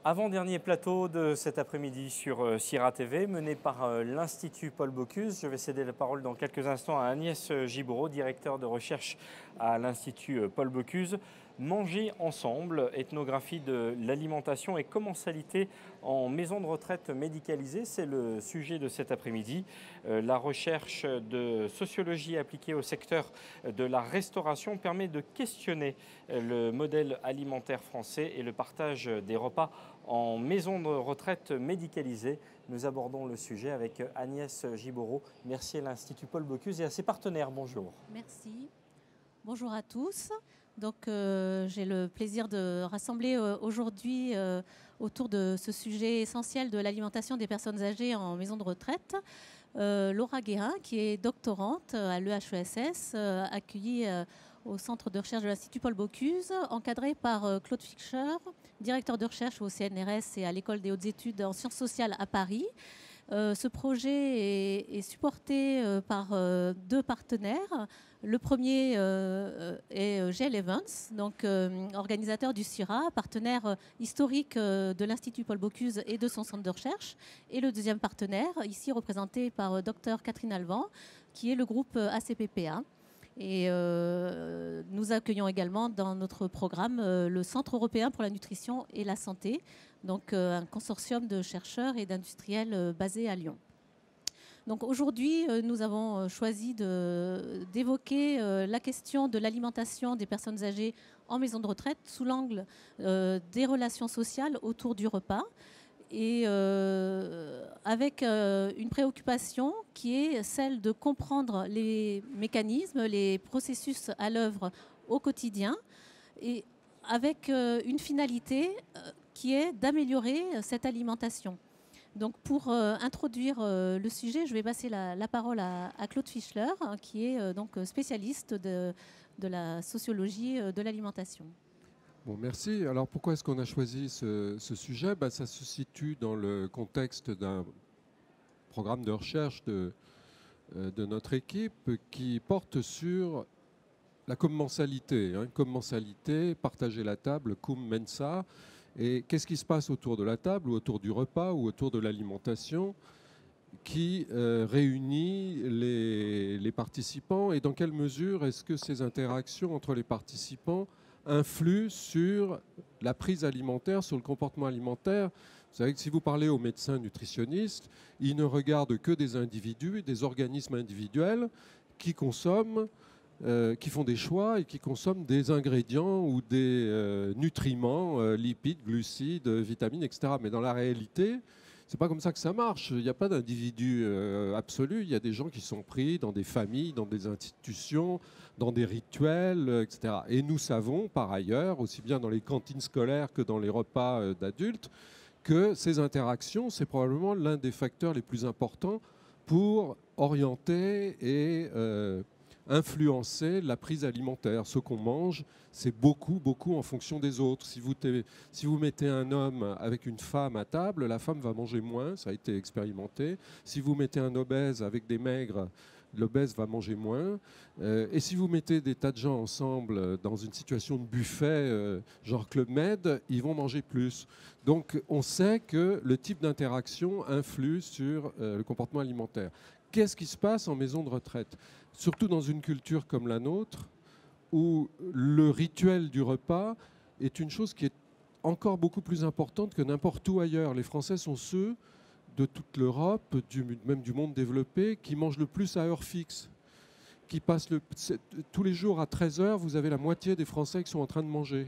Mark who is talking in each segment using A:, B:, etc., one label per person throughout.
A: Avant-dernier plateau de cet après-midi sur Sira TV, mené par l'Institut Paul Bocuse. Je vais céder la parole dans quelques instants à Agnès Giboreau, directeur de recherche à l'Institut Paul Bocuse. Manger ensemble, ethnographie de l'alimentation et commensalité en maison de retraite médicalisée, c'est le sujet de cet après-midi. La recherche de sociologie appliquée au secteur de la restauration permet de questionner le modèle alimentaire français et le partage des repas en maison de retraite médicalisée. Nous abordons le sujet avec Agnès Giboreau. Merci à l'Institut Paul Bocuse et à ses partenaires. Bonjour.
B: Merci. Bonjour à tous. Donc, j'ai le plaisir de rassembler aujourd'hui autour de ce sujet essentiel de l'alimentation des personnes âgées en maison de retraite. Laura Guérin, qui est doctorante à l'EHESS, accueillie au centre de recherche de l'Institut Paul Bocuse, encadrée par Claude Fischer, directeur de recherche au CNRS et à l'École des hautes études en sciences sociales à Paris. Ce projet est supporté par deux partenaires. Le premier est GL Evans, donc organisateur du CIRA, partenaire historique de l'Institut Paul Bocuse et de son centre de recherche. Et le deuxième partenaire, ici représenté par Dr Catherine Alvan, qui est le groupe ACPPA. Et nous accueillons également dans notre programme le Centre européen pour la nutrition et la santé, donc un consortium de chercheurs et d'industriels basés à Lyon. Donc aujourd'hui, nous avons choisi d'évoquer la question de l'alimentation des personnes âgées en maison de retraite sous l'angle des relations sociales autour du repas et avec une préoccupation qui est celle de comprendre les mécanismes, les processus à l'œuvre au quotidien et avec une finalité qui est d'améliorer cette alimentation. Donc pour introduire le sujet, je vais passer la parole à Claude Fischler, qui est donc spécialiste de la sociologie de l'alimentation.
C: Bon, merci. Alors pourquoi est-ce qu'on a choisi ce sujet? Ça se situe dans le contexte d'un programme de recherche de notre équipe qui porte sur la commensalité. Commensalité, partager la table, cum mensa. Et qu'est-ce qui se passe autour de la table, ou autour du repas, ou autour de l'alimentation qui réunit les participants, et dans quelle mesure est-ce que ces interactions entre les participants influent sur la prise alimentaire, sur le comportement alimentaire? Vous savez que si vous parlez aux médecins nutritionnistes, ils ne regardent que des individus, des organismes individuels qui consomment, qui font des choix et qui consomment des ingrédients ou des nutriments, lipides, glucides, vitamines, etc. Mais dans la réalité, c'est pas comme ça que ça marche. Il n'y a pas d'individu absolu. Il y a des gens qui sont pris dans des familles, dans des institutions, dans des rituels, etc. Et nous savons, par ailleurs, aussi bien dans les cantines scolaires que dans les repas d'adultes, que ces interactions, c'est probablement l'un des facteurs les plus importants pour orienter et influencer la prise alimentaire. Ce qu'on mange, c'est beaucoup en fonction des autres. Si vous mettez un homme avec une femme à table, la femme va manger moins, ça a été expérimenté. Si vous mettez un obèse avec des maigres, l'obèse va manger moins. Et si vous mettez des tas de gens ensemble dans une situation de buffet, genre Club Med, ils vont manger plus. Donc on sait que le type d'interaction influe sur le comportement alimentaire. Qu'est-ce qui se passe en maison de retraite? Surtout dans une culture comme la nôtre, où le rituel du repas est une chose qui est encore beaucoup plus importante que n'importe où ailleurs. Les Français sont ceux de toute l'Europe, même du monde développé, qui mangent le plus à heure fixe. Qui passent tous les jours à 13 h, vous avez la moitié des Français qui sont en train de manger.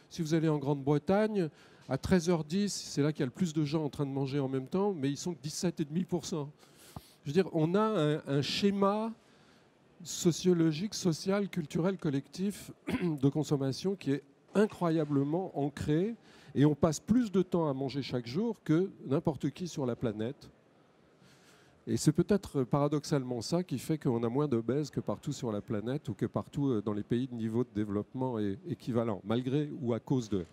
C: Si vous allez en Grande-Bretagne, à 13h10, c'est là qu'il y a le plus de gens en train de manger en même temps, mais ils sont 17,5%. Je veux dire, on a un schéma sociologique, social, culturel, collectif de consommation qui est incroyablement ancré, et on passe plus de temps à manger chaque jour que n'importe qui sur la planète. Et c'est peut-être paradoxalement ça qui fait qu'on a moins d'obèses que partout sur la planète ou que partout dans les pays de niveau de développement équivalent, malgré ou à cause de.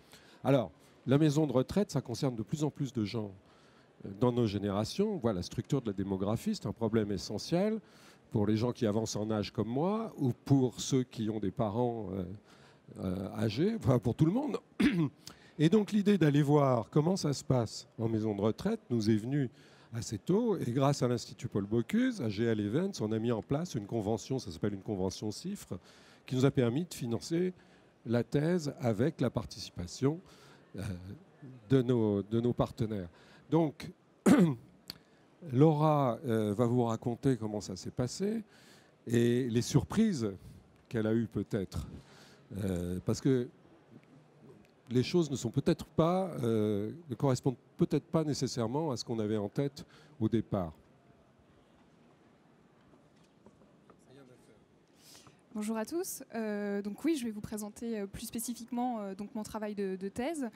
C: Alors, la maison de retraite, ça concerne de plus en plus de gens dans nos générations. Voilà, la structure de la démographie, c'est un problème essentiel pour les gens qui avancent en âge comme moi, ou pour ceux qui ont des parents âgés, enfin pour tout le monde. Et donc l'idée d'aller voir comment ça se passe en maison de retraite nous est venue assez tôt. Et grâce à l'Institut Paul Bocuse, à GL Events, on a mis en place une convention, ça s'appelle une convention CIFRE, qui nous a permis de financer la thèse avec la participation de nos partenaires. Donc, Laura va vous raconter comment ça s'est passé et les surprises qu'elle a eues peut-être. Parce que les choses ne sont peut-être pas, ne correspondent peut-être pas nécessairement à ce qu'on avait en tête au départ.
D: Bonjour à tous. Donc oui, je vais vous présenter plus spécifiquement donc mon travail de thèse.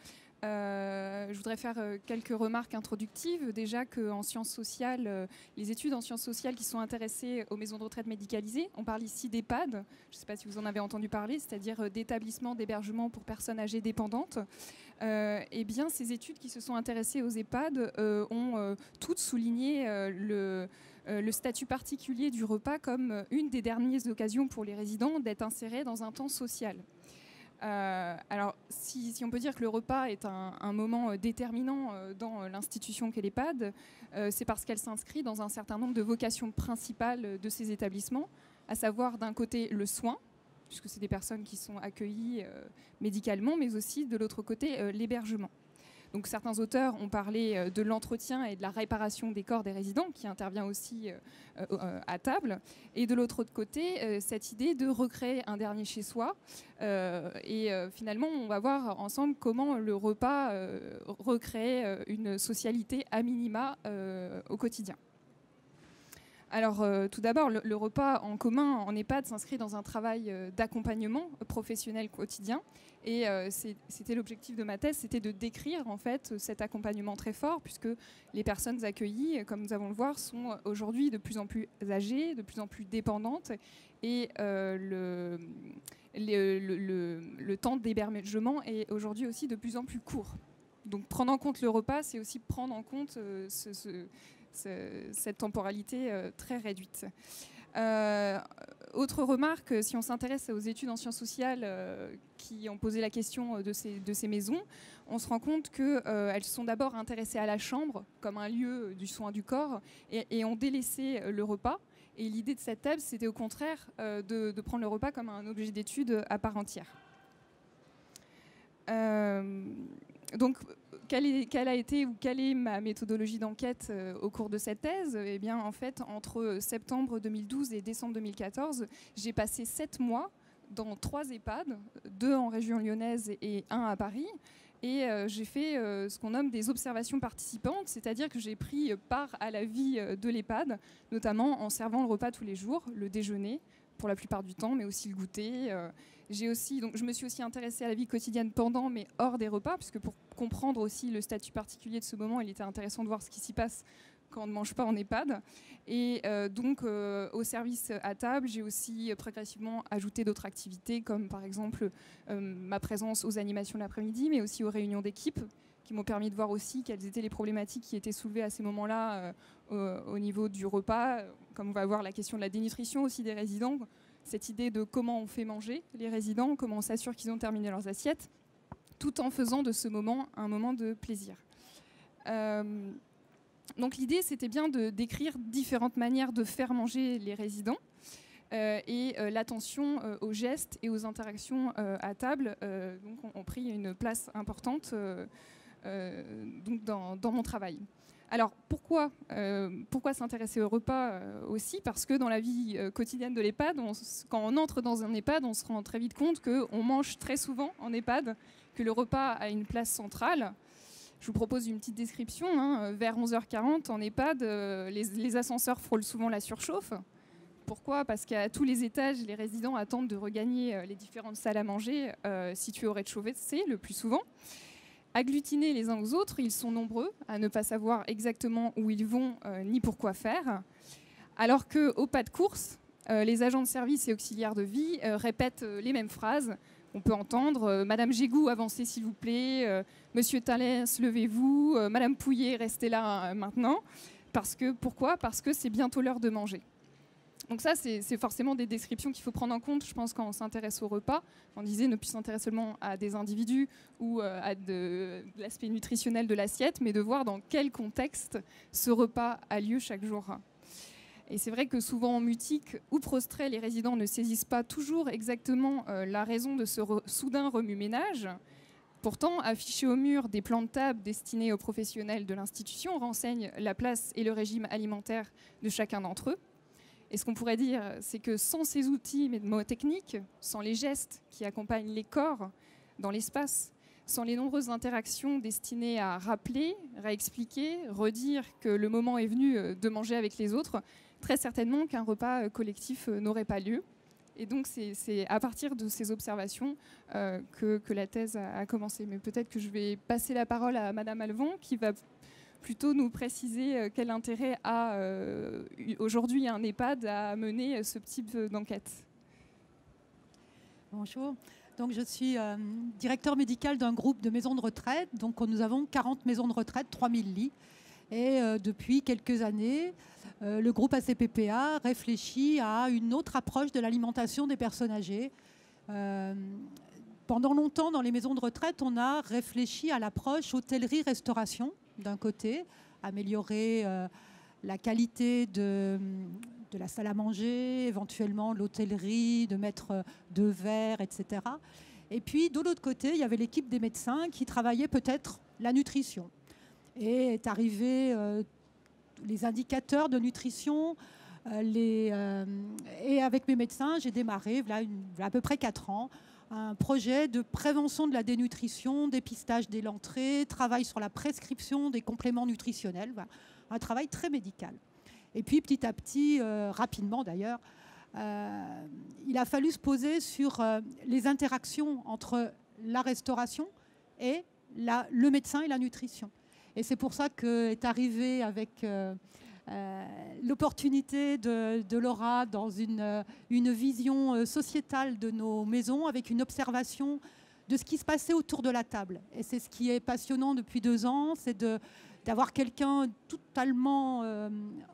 D: Je voudrais faire quelques remarques introductives. Déjà qu'en sciences sociales, les études en sciences sociales qui sont intéressées aux maisons de retraite médicalisées, on parle ici d'EHPAD, je ne sais pas si vous en avez entendu parler, c'est-à-dire d'établissements d'hébergement pour personnes âgées dépendantes. Eh bien, ces études qui se sont intéressées aux EHPAD ont toutes souligné le statut particulier du repas comme une des dernières occasions pour les résidents d'être insérés dans un temps social. Alors, si on peut dire que le repas est un moment déterminant dans l'institution qu'est l'EHPAD, c'est parce qu'elle s'inscrit dans un certain nombre de vocations principales de ces établissements, à savoir d'un côté le soin, puisque c'est des personnes qui sont accueillies médicalement, mais aussi de l'autre côté l'hébergement. Donc certains auteurs ont parlé de l'entretien et de la réparation des corps des résidents, qui intervient aussi à table. Et de l'autre côté, cette idée de recréer un dernier chez soi. Finalement, on va voir ensemble comment le repas recrée une socialité à minima au quotidien. Alors, tout d'abord, le repas en commun en EHPAD s'inscrit dans un travail d'accompagnement professionnel quotidien. Et c'était l'objectif de ma thèse, c'était de décrire en fait cet accompagnement très fort, puisque les personnes accueillies, comme nous allons le voir, sont aujourd'hui de plus en plus âgées, de plus en plus dépendantes, et le temps d'hébergement est aujourd'hui aussi de plus en plus court. Donc, prendre en compte le repas, c'est aussi prendre en compte cette temporalité très réduite. Autre remarque, si on s'intéresse aux études en sciences sociales qui ont posé la question de ces maisons, on se rend compte qu'elles sont d'abord intéressées à la chambre comme un lieu du soin du corps et ont délaissé le repas. Et l'idée de cette thèse, c'était au contraire de prendre le repas comme un objet d'étude à part entière. Donc, quelle est ma méthodologie d'enquête au cours de cette thèse ? Eh bien, en fait, entre septembre 2012 et décembre 2014, j'ai passé 7 mois dans 3 EHPAD, 2 en région lyonnaise et 1 à Paris. Et j'ai fait ce qu'on nomme des observations participantes, c'est-à-dire que j'ai pris part à la vie de l'EHPAD, notamment en servant le repas tous les jours, le déjeuner pour la plupart du temps, mais aussi le goûter. Je me suis aussi intéressée à la vie quotidienne pendant, mais hors des repas, puisque pour comprendre aussi le statut particulier de ce moment, il était intéressant de voir ce qui s'y passe quand on ne mange pas en EHPAD. Et au service à table, j'ai aussi progressivement ajouté d'autres activités, comme par exemple ma présence aux animations de l'après-midi, mais aussi aux réunions d'équipe, qui m'ont permis de voir aussi quelles étaient les problématiques qui étaient soulevées à ces moments-là au niveau du repas. Comme on va voir la question de la dénutrition aussi des résidents, cette idée de comment on fait manger les résidents, comment on s'assure qu'ils ont terminé leurs assiettes, tout en faisant de ce moment un moment de plaisir. Donc l'idée, c'était bien de décrire différentes manières de faire manger les résidents et l'attention aux gestes et aux interactions à table ont pris une place importante donc dans mon travail. Alors pourquoi s'intéresser au repas aussi ? Parce que dans la vie quotidienne de l'EHPAD, quand on entre dans un EHPAD, on se rend très vite compte qu'on mange très souvent en EHPAD, que le repas a une place centrale. Je vous propose une petite description. Vers 11h40 en EHPAD, les ascenseurs frôlent souvent la surchauffe. Pourquoi ? Parce qu'à tous les étages, les résidents attendent de regagner les différentes salles à manger situées au rez-de-chaussée le plus souvent. Agglutinés les uns aux autres, ils sont nombreux à ne pas savoir exactement où ils vont ni pourquoi faire. Alors qu'au pas de course, les agents de service et auxiliaires de vie répètent les mêmes phrases. On peut entendre « Madame Gégou, avancez s'il vous plaît »,« Monsieur Thalès, levez-vous »,« Madame Pouillet, restez là maintenant ». Pourquoi ? Parce que c'est bientôt l'heure de manger. Donc ça, c'est forcément des descriptions qu'il faut prendre en compte, je pense, quand on s'intéresse au repas. On disait ne plus s'intéresser seulement à des individus ou à de l'aspect nutritionnel de l'assiette, mais de voir dans quel contexte ce repas a lieu chaque jour. Et c'est vrai que souvent en mutique ou prostré, les résidents ne saisissent pas toujours exactement la raison de ce soudain remue-ménage. Pourtant, afficher au mur des plans de table destinés aux professionnels de l'institution renseignent la place et le régime alimentaire de chacun d'entre eux. Et ce qu'on pourrait dire, c'est que sans ces outils mémotechniques, sans les gestes qui accompagnent les corps dans l'espace, sans les nombreuses interactions destinées à rappeler, réexpliquer, redire que le moment est venu de manger avec les autres, très certainement qu'un repas collectif n'aurait pas lieu. Et donc c'est à partir de ces observations que la thèse a commencé. Mais peut-être que je vais passer la parole à Madame Alvon, qui va plutôt nous préciser quel intérêt a aujourd'hui un EHPAD à mener ce type d'enquête.
E: Bonjour. Donc, je suis directeur médical d'un groupe de maisons de retraite. Donc, nous avons 40 maisons de retraite, 3000 lits. Et depuis quelques années, le groupe ACPPA réfléchit à une autre approche de l'alimentation des personnes âgées. Pendant longtemps, dans les maisons de retraite, on a réfléchi à l'approche hôtellerie-restauration, d'un côté, améliorer la qualité de la salle à manger, éventuellement l'hôtellerie, de mettre 2 verres, etc. Et puis, de l'autre côté, il y avait l'équipe des médecins qui travaillait peut-être la nutrition. Et est arrivé les indicateurs de nutrition. Et avec mes médecins, j'ai démarré, il y a à peu près 4 ans, un projet de prévention de la dénutrition, dépistage dès l'entrée, travail sur la prescription des compléments nutritionnels, voilà, un travail très médical. Et puis petit à petit, rapidement d'ailleurs, il a fallu se poser sur les interactions entre la restauration et le médecin et la nutrition. Et c'est pour ça qu'est arrivé avec l'opportunité de Laura dans une vision sociétale de nos maisons, avec une observation de ce qui se passait autour de la table. Et c'est ce qui est passionnant depuis 2 ans, c'est d'avoir quelqu'un totalement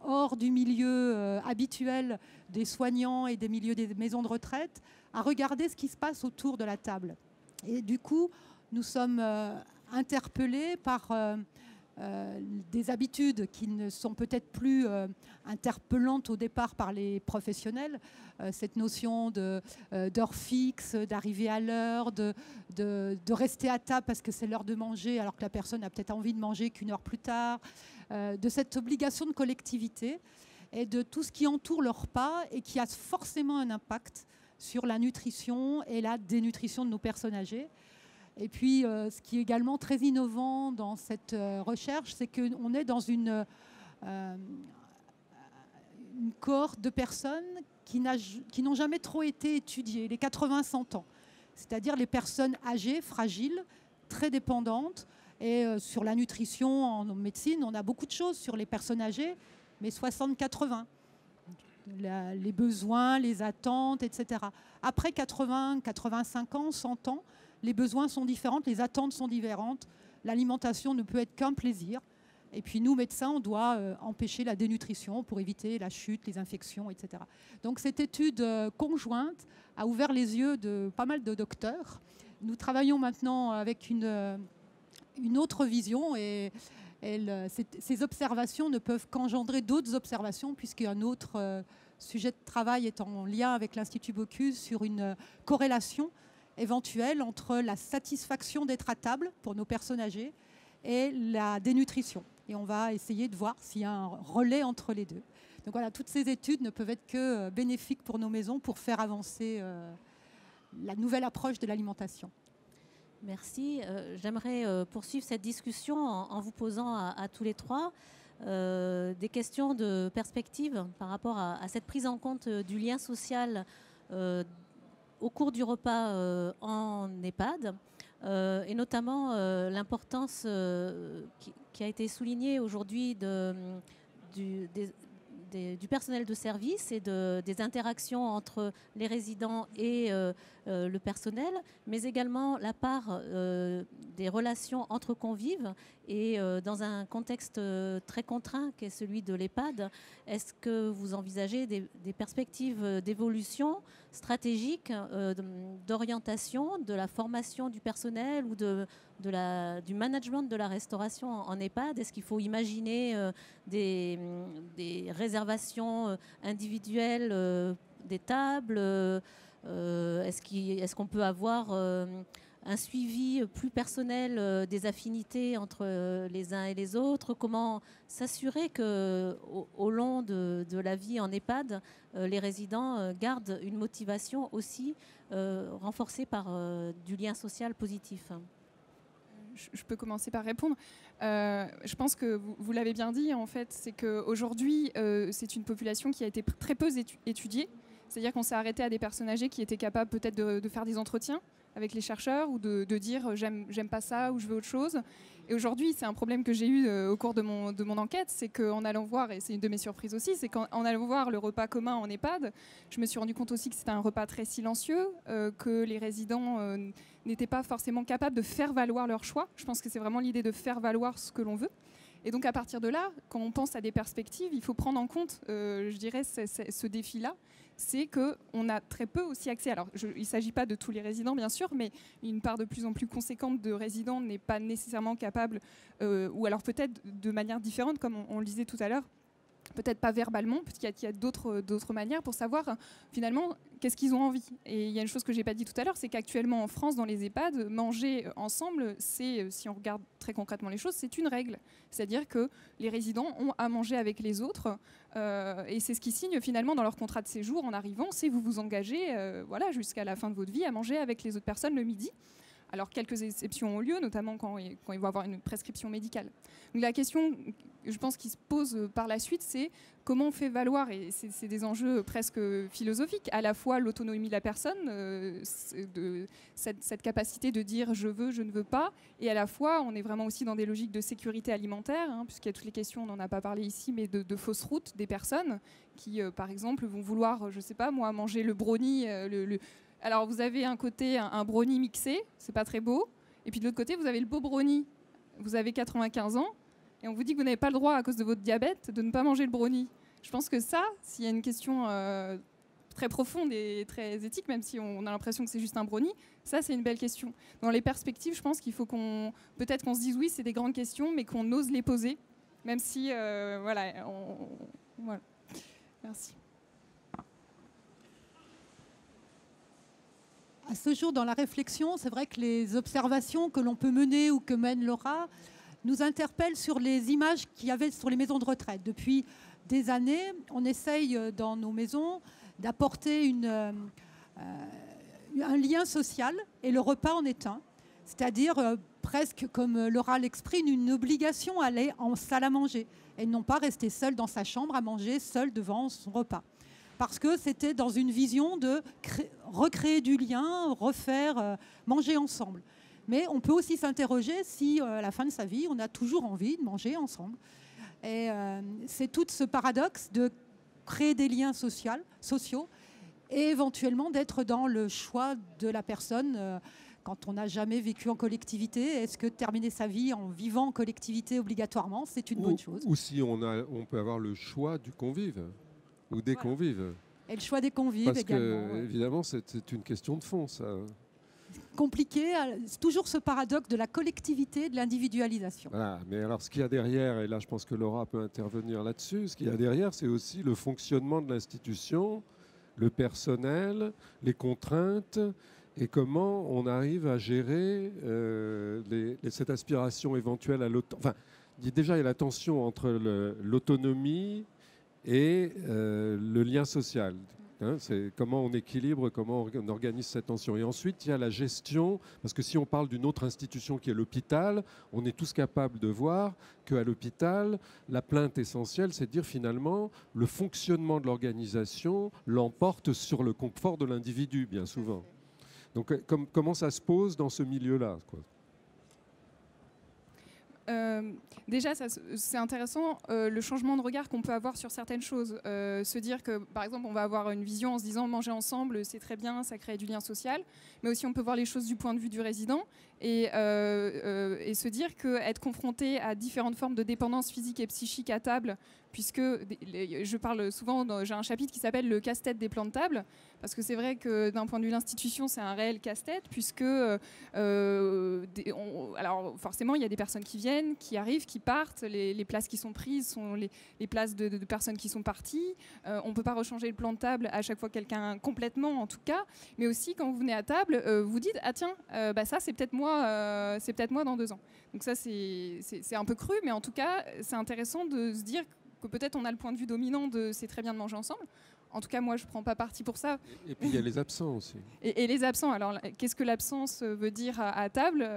E: hors du milieu habituel des soignants et des milieux des maisons de retraite, à regarder ce qui se passe autour de la table. Et du coup, nous sommes interpellés par des habitudes qui ne sont peut-être plus interpellantes au départ par les professionnels, cette notion d'heure fixe, d'arriver à l'heure, de rester à table parce que c'est l'heure de manger alors que la personne a peut-être envie de manger qu'1 heure plus tard, de cette obligation de collectivité et de tout ce qui entoure le repas et qui a forcément un impact sur la nutrition et la dénutrition de nos personnes âgées. Et puis, ce qui est également très innovant dans cette recherche, c'est qu'on est dans une cohorte de personnes qui n'ont jamais trop été étudiées, les 80-100 ans. C'est-à-dire les personnes âgées, fragiles, très dépendantes. Et sur la nutrition en médecine, on a beaucoup de choses sur les personnes âgées, mais 60-80. Les besoins, les attentes, etc. Après 80, 85 ans, 100 ans, les besoins sont différents, les attentes sont différentes. L'alimentation ne peut être qu'un plaisir. Et puis nous, médecins, on doit empêcher la dénutrition pour éviter la chute, les infections, etc. Donc cette étude conjointe a ouvert les yeux de pas mal de docteurs. Nous travaillons maintenant avec une autre vision et ces observations ne peuvent qu'engendrer d'autres observations puisqu'un autre sujet de travail est en lien avec l'Institut Bocuse sur une corrélation éventuelle entre la satisfaction d'être à table pour nos personnes âgées et la dénutrition. Et on va essayer de voir s'il y a un relais entre les deux. Donc voilà, toutes ces études ne peuvent être que bénéfiques pour nos maisons pour faire avancer la nouvelle approche de l'alimentation.
B: Merci. J'aimerais poursuivre cette discussion en vous posant à tous les trois des questions de perspective par rapport à cette prise en compte du lien social au cours du repas en EHPAD, et notamment l'importance qui a été soulignée aujourd'hui des du personnel de service et des interactions entre les résidents et le personnel, mais également la part des relations entre convives. Et dans un contexte très contraint qu'est celui de l'EHPAD, est-ce que vous envisagez des perspectives d'évolution stratégique, d'orientation, de la formation du personnel ou du management de la restauration en EHPAD? Est-ce qu'il faut imaginer des réservations individuelles des tables? Est-ce qu'on peut avoir un suivi plus personnel des affinités entre les uns et les autres? Comment s'assurer qu'au long de la vie en EHPAD, les résidents gardent une motivation aussi renforcée par du lien social positif?
D: Je peux commencer par répondre. Je pense que vous l'avez bien dit, en fait, c'est qu'aujourd'hui, c'est une population qui a été très peu étudiée. C'est-à-dire qu'on s'est arrêté à des personnes âgées qui étaient capables peut-être de faire des entretiens avec les chercheurs ou de dire j'aime pas ça ou je veux autre chose. Et aujourd'hui, c'est un problème que j'ai eu au cours de mon enquête, c'est qu'en allant voir, et c'est une de mes surprises aussi, c'est qu'en allant voir le repas commun en EHPAD, je me suis rendu compte aussi que c'était un repas très silencieux, que les résidents n'étaient pas forcément capables de faire valoir leur choix. Je pense que c'est vraiment l'idée de faire valoir ce que l'on veut. Et donc à partir de là, quand on pense à des perspectives, il faut prendre en compte, je dirais, ce défi-là. C'est qu'on a très peu aussi accès. Alors, il ne s'agit pas de tous les résidents, bien sûr, mais une part de plus en plus conséquente de résidents n'est pas nécessairement capable, ou alors peut-être de manière différente, comme on le disait tout à l'heure, peut-être pas verbalement, parce qu'il y a d'autres manières pour savoir finalement qu'est-ce qu'ils ont envie. Et il y a une chose que je n'ai pas dit tout à l'heure, c'est qu'actuellement en France, dans les EHPAD, manger ensemble, c'est, si on regarde très concrètement les choses, c'est une règle. C'est-à-dire que les résidents ont à manger avec les autres, et c'est ce qui signe finalement dans leur contrat de séjour en arrivant, c'est vous vous engagez voilà, jusqu'à la fin de votre vie à manger avec les autres personnes le midi. Alors, quelques exceptions ont lieu, notamment quand il va y avoir une prescription médicale. Donc, la question, je pense, qui se pose par la suite, c'est comment on fait valoir, et c'est des enjeux presque philosophiques, à la fois l'autonomie de la personne, cette capacité de dire je veux, je ne veux pas, et à la fois, on est vraiment aussi dans des logiques de sécurité alimentaire, puisqu'il y a toutes les questions, on n'en a pas parlé ici, mais de fausses routes des personnes qui, par exemple, vont vouloir, je ne sais pas moi, manger le brownie, alors, vous avez un côté, un brownie mixé, c'est pas très beau. Et puis de l'autre côté, vous avez le beau brownie. Vous avez 95 ans et on vous dit que vous n'avez pas le droit, à cause de votre diabète, de ne pas manger le brownie. Je pense que ça, s'il y a une question très profonde et très éthique, même si on a l'impression que c'est juste un brownie, ça, c'est une belle question. Dans les perspectives, je pense qu'il faut peut-être qu'on se dise oui, c'est des grandes questions, mais qu'on ose les poser, même si, voilà. Merci.
E: À ce jour, dans la réflexion, c'est vrai que les observations que l'on peut mener ou que mène Laura nous interpellent sur les images qu'il y avait sur les maisons de retraite. Depuis des années, on essaye dans nos maisons d'apporter un lien social, et le repas en est un. C'est-à-dire presque, comme Laura l'exprime, une obligation à aller en salle à manger et non pas rester seule dans sa chambre à manger seule devant son repas. Parce que c'était dans une vision de recréer du lien, refaire, manger ensemble. Mais on peut aussi s'interroger si, à la fin de sa vie, on a toujours envie de manger ensemble. Et c'est tout ce paradoxe de créer des liens sociaux et éventuellement d'être dans le choix de la personne. Quand on n'a jamais vécu en collectivité, est-ce que terminer sa vie en vivant en collectivité obligatoirement, c'est une bonne chose?
C: Ou si on peut avoir le choix du convive. Ou des convives.
E: Et le choix des convives
C: parce
E: également.
C: Parce que, évidemment, c'est une question de fond, ça.
E: Compliqué, c'est toujours ce paradoxe de la collectivité et de l'individualisation.
C: Voilà, mais alors ce qu'il y a derrière, et là je pense que Laura peut intervenir là-dessus, ce qu'il y a derrière, c'est aussi le fonctionnement de l'institution, le personnel, les contraintes, et comment on arrive à gérer cette aspiration éventuelle à l'autonomie. Enfin, déjà, il y a la tension entre l'autonomie et le lien social. C'est comment on équilibre, comment on organise cette tension. Et ensuite, il y a la gestion, parce que si on parle d'une autre institution qui est l'hôpital, on est tous capables de voir qu'à l'hôpital, la plainte essentielle, c'est de dire finalement, le fonctionnement de l'organisation l'emporte sur le confort de l'individu, bien souvent. Donc comment ça se pose dans ce milieu-là, quoi?
D: Déjà, c'est intéressant le changement de regard qu'on peut avoir sur certaines choses. Se dire que, par exemple, on va avoir une vision en se disant manger ensemble, c'est très bien, ça crée du lien social. Mais aussi, on peut voir les choses du point de vue du résident et se dire qu'être confronté à différentes formes de dépendance physique et psychique à table, puisque je parle souvent, j'ai un chapitre qui s'appelle le casse-tête des plans de table, parce que c'est vrai que d'un point de vue de l'institution, c'est un réel casse-tête, puisque alors forcément, il y a des personnes qui viennent, qui arrivent, qui partent, les places qui sont prises sont les places de personnes qui sont parties. On ne peut pas rechanger le plan de table à chaque fois quelqu'un complètement, en tout cas, mais aussi quand vous venez à table, vous dites ah tiens, ça c'est peut-être moi dans 2 ans. Donc ça c'est un peu cru, mais en tout cas c'est intéressant de se dire que peut-être on a le point de vue dominant de c'est très bien de manger ensemble. En tout cas, moi, je ne prends pas parti pour ça.
C: Et puis, il y a les absents aussi.
D: Et les absents. Alors, qu'est-ce que l'absence veut dire à table?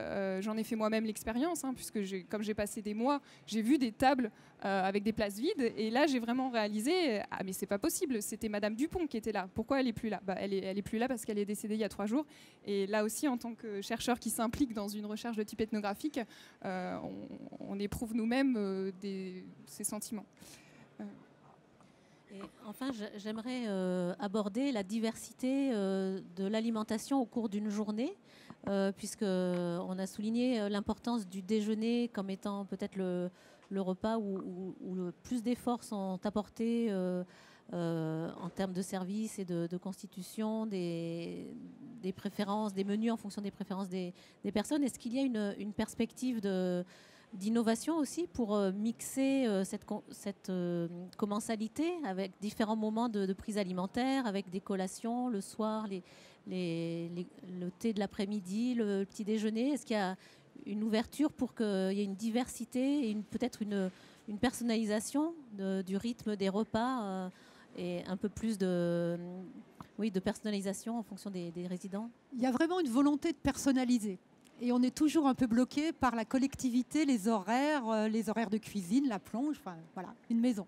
D: J'en ai fait moi-même l'expérience, puisque comme j'ai passé des mois, j'ai vu des tables avec des places vides. Et là, j'ai vraiment réalisé, ah, mais c'est pas possible. C'était Madame Dupont qui était là. Pourquoi elle est plus là? Elle est plus là parce qu'elle est décédée il y a 3 jours. Et là aussi, en tant que chercheur qui s'implique dans une recherche de type ethnographique, on éprouve nous-mêmes ces sentiments.
B: Et enfin, j'aimerais aborder la diversité de l'alimentation au cours d'une journée, puisqu'on a souligné l'importance du déjeuner comme étant peut-être le repas où le plus d'efforts sont apportés en termes de services et de constitution, des préférences, des menus en fonction des préférences des personnes. Est-ce qu'il y a une perspective d'innovation aussi pour mixer cette commensalité avec différents moments de prise alimentaire, avec des collations le soir, le thé de l'après-midi, le petit déjeuner? Est-ce qu'il y a une ouverture pour qu'il y ait une diversité et peut-être une personnalisation du rythme des repas et un peu plus de personnalisation en fonction des résidents?
E: Il y a vraiment une volonté de personnaliser. Et on est toujours un peu bloqué par la collectivité, les horaires de cuisine, la plonge, enfin voilà, une maison.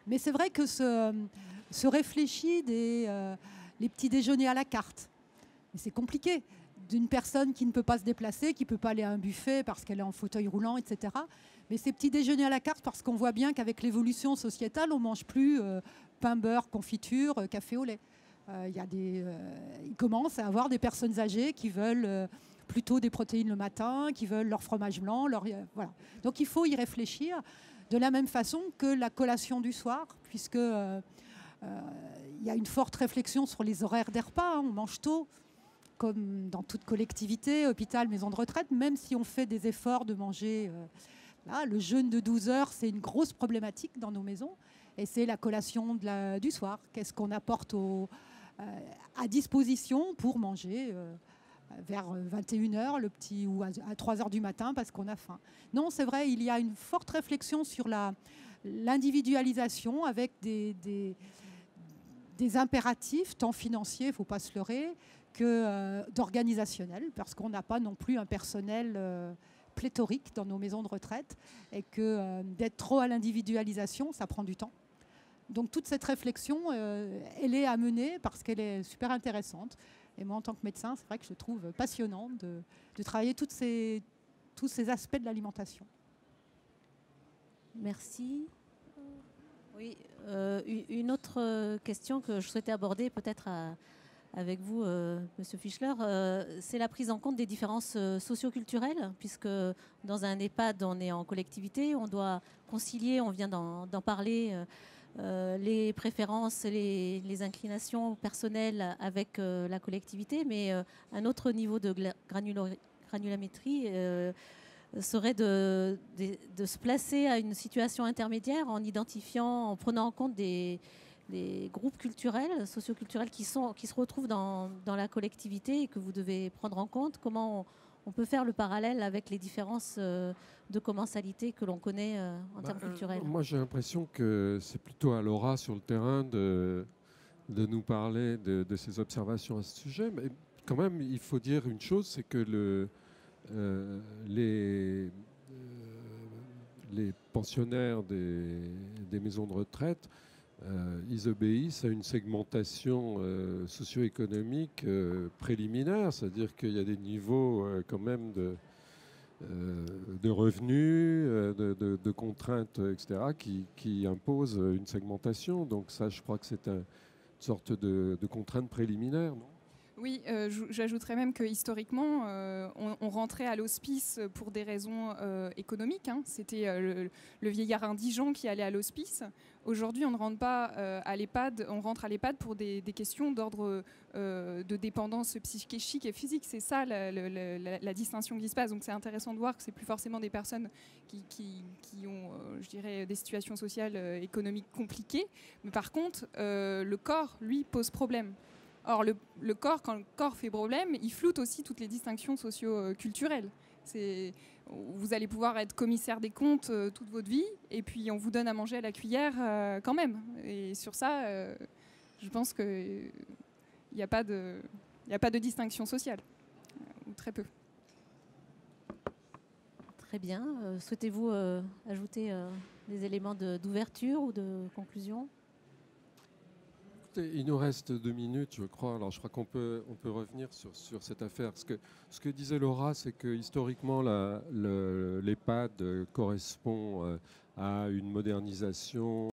E: Mais c'est vrai que se réfléchit les petits déjeuners à la carte. Mais c'est compliqué. D'une personne qui ne peut pas se déplacer, qui ne peut pas aller à un buffet parce qu'elle est en fauteuil roulant, etc. Mais ces petits déjeuners à la carte, parce qu'on voit bien qu'avec l'évolution sociétale, on ne mange plus pain, beurre, confiture, café au lait. Il commence à avoir des personnes âgées qui veulent plutôt des protéines le matin, qui veulent leur fromage blanc. Voilà. Donc il faut y réfléchir de la même façon que la collation du soir, puisque il y a une forte réflexion sur les horaires des repas. On mange tôt, comme dans toute collectivité, hôpital, maison de retraite, même si on fait des efforts de manger. Le jeûne de 12 heures, c'est une grosse problématique dans nos maisons. Et c'est la collation du soir. Qu'est-ce qu'on apporte à disposition pour manger vers 21h, ou à 3h du matin parce qu'on a faim. Non, c'est vrai, il y a une forte réflexion sur l'individualisation avec des impératifs, tant financiers, il ne faut pas se leurrer, que d'organisationnel, parce qu'on n'a pas non plus un personnel pléthorique dans nos maisons de retraite, et que d'être trop à l'individualisation, ça prend du temps. Donc toute cette réflexion, elle est à mener parce qu'elle est super intéressante. Et moi, en tant que médecin, c'est vrai que je trouve passionnant de travailler tous ces aspects de l'alimentation.
B: Merci. Oui, une autre question que je souhaitais aborder peut-être avec vous, Monsieur Fischler, c'est la prise en compte des différences socioculturelles, puisque dans un EHPAD, on est en collectivité, on doit concilier, on vient d'en parler, les préférences, les inclinations personnelles avec la collectivité, mais un autre niveau de granulamétrie serait de se placer à une situation intermédiaire en identifiant, en prenant en compte des groupes culturels, socioculturels qui se retrouvent dans la collectivité et que vous devez prendre en compte. Comment on peut faire le parallèle avec les différences de commensalité que l'on connaît en termes culturels?
C: Moi, j'ai l'impression que c'est plutôt à Laura sur le terrain de nous parler de ses observations à ce sujet. Mais quand même, il faut dire une chose, c'est que les pensionnaires des maisons de retraite, ils obéissent à une segmentation socio-économique préliminaire, c'est-à-dire qu'il y a des niveaux quand même de revenus, de contraintes, etc., qui imposent une segmentation. Donc ça, je crois que c'est une sorte de contrainte préliminaire, non ?
D: Oui, j'ajouterais même que historiquement, on rentrait à l'hospice pour des raisons économiques. Hein. C'était le vieillard indigent qui allait à l'hospice. Aujourd'hui, on ne rentre pas à l'EHPAD, on rentre à l'EHPAD pour des questions d'ordre de dépendance psychique et physique. C'est ça la distinction qui se passe. Donc c'est intéressant de voir que c'est plus forcément des personnes qui ont, je dirais, des situations sociales, économiques compliquées. Mais par contre, le corps, lui, pose problème. Or, le corps, quand le corps fait problème, il floute aussi toutes les distinctions socio-culturelles. Vous allez pouvoir être commissaire des comptes toute votre vie, et puis on vous donne à manger à la cuillère quand même. Et sur ça, je pense qu'il n'y a pas de distinction sociale, ou très peu.
B: Très bien. Souhaitez-vous ajouter des éléments d'ouverture ou de conclusion ?
C: Il nous reste 2 minutes, je crois. Alors, je crois qu'on peut revenir sur cette affaire. Ce que disait Laura, c'est que historiquement, l'EHPAD correspond à une modernisation